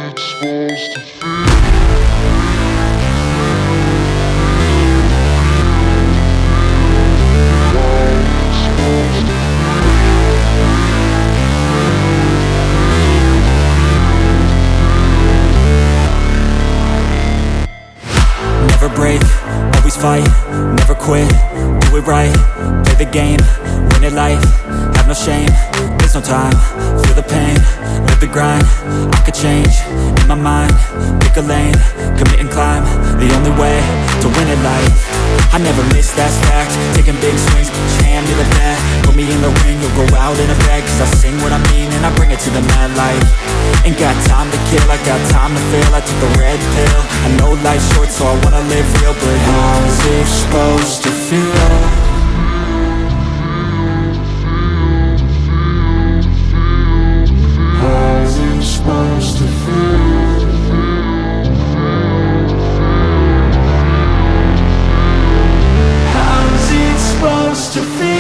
Never break, always fight, never quit, do it right, play the game, win it life, have no shame, there's no time, feel the pain, live the grind, I could change, in my mind, pick a lane, commit and climb, the only way to win it life. I never miss, that's fact, taking big swings, hand to the bat, put me in the ring, you'll go out in a bag, cause I sing what I mean and I bring it to the mad light. Ain't got time to kill, I got time to feel, I took the red pill, I know life's short so I wanna live real, but how's it supposed to feel? How's it supposed to feel? How's it supposed to feel?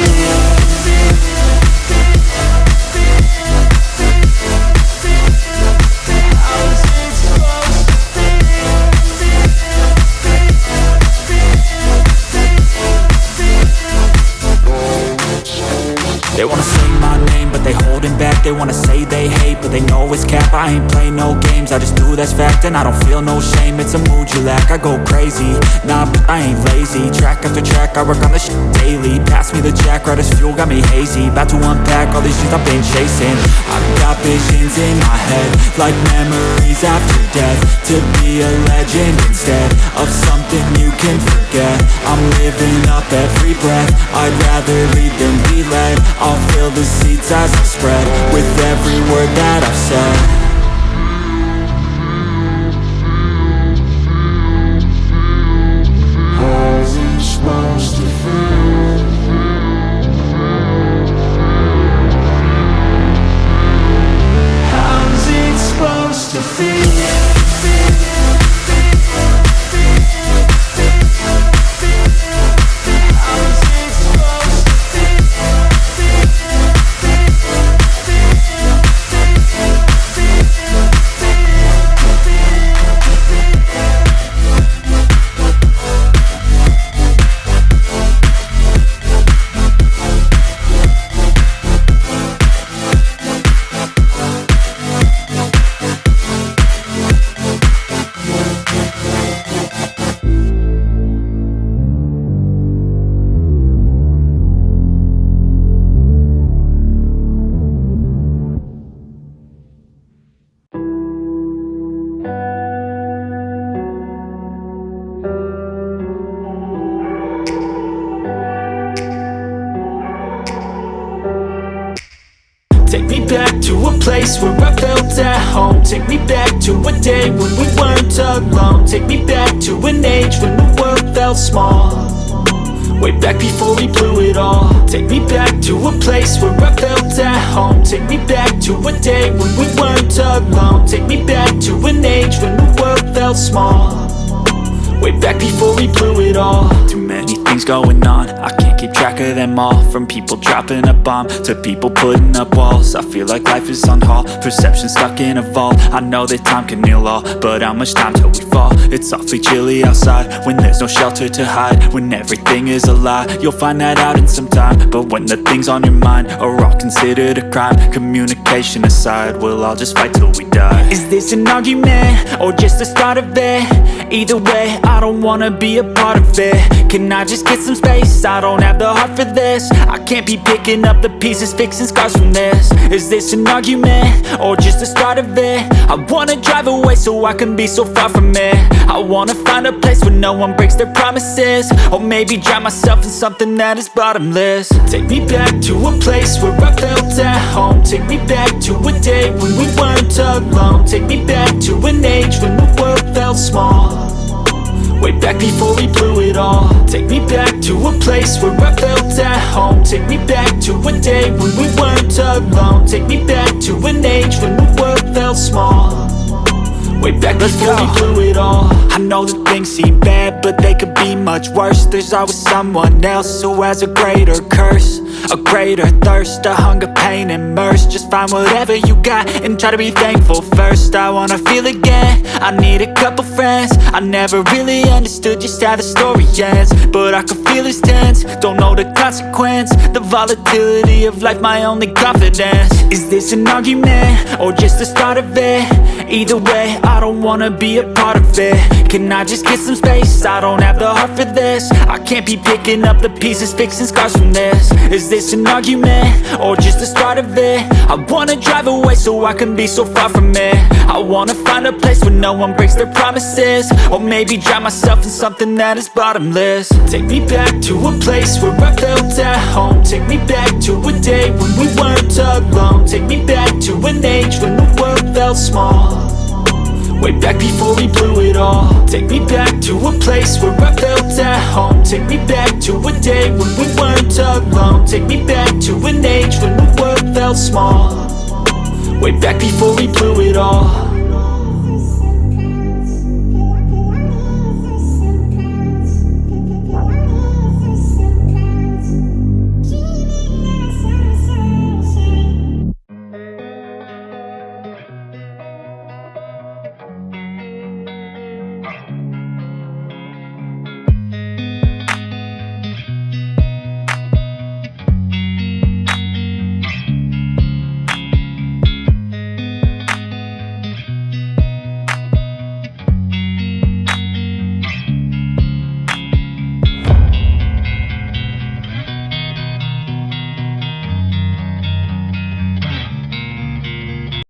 They wanna say my name, but they holding back. They wanna say they hate, but they know it's cap. I ain't play no games, I just do that's fact. And I don't feel no shame, it's a mood you lack. I go crazy, nah, but I ain't lazy. Track after track, I work on this shit daily. Pass me the jack, right as fuel, got me hazy. About to unpack all these things I've been chasing. I've got visions in my head, like memories after death. To be a legend instead of something you can forget. I'm living up every breath, I'd rather lead than be led. I'll fill the seats as I spread with every word that I've said. How's it supposed to feel? How's it supposed to feel? Take me back to a place where I felt at home. Take me back to a day when we weren't alone. Take me back to an age when the world felt small, way back before we blew it all. Take me back to a place where I felt at home. Take me back to a day when we weren't alone. Take me back to an age when the world felt small, way back before we blew it all. Too many things going on, I can't keep track of them all. From people dropping a bomb to people putting up walls. I feel like life is on hold, perception stuck in a vault. I know that time can heal all, but how much time till we fall? It's awfully chilly outside when there's no shelter to hide. When everything is a lie, you'll find that out in some time. But when the things on your mind are all considered a crime, communication aside, we'll all just fight till we die. Is this an argument or just the start of it? Either way, I don't wanna be a part of it. Can I just get some space? I don't have the heart for this. I can't be picking up the pieces, fixing scars from this. Is this an argument or just the start of it? I wanna drive away so I can be so far from it. I wanna find a place where no one breaks their promises, or maybe drown myself in something that is bottomless. Take me back to a place where I felt at home. Take me back to a day when we weren't alone. Take me back to an age when the world felt small, way back before we blew it all. Take me back to a place where I felt at home. Take me back to a day when we weren't alone. Take me back to an age when the world felt small, Way back before we blew it all. I know that things seem bad, but they could be much worse. There's always someone else who has a greater curse, a greater thirst, a hunger, pain, and mercy. Just find whatever you got and try to be thankful first. I wanna feel again, I need a couple friends. I never really understood just how the story ends, but I can feel it's tense, don't know the consequence. The volatility of life, my only confidence. Is this an argument, or just the start of it? Either way, I don't wanna be a part of it. Can I just get some space? I don't have the heart for this. I can't be picking up the pieces, fixing scars from this. Is this an argument, or just the start of it? I wanna drive away so I can be so far from it. I wanna find a place where no one breaks their promises, or maybe drown myself in something that is bottomless. Take me back to a place where I felt at home. Take me back to a day when we weren't alone. Take me back to an age when the world felt small, way back before we blew it all. Take me back to a place where I felt at home. Take me back to a day when we weren't alone. Take me back to an age when the world felt small, way back before we blew it all.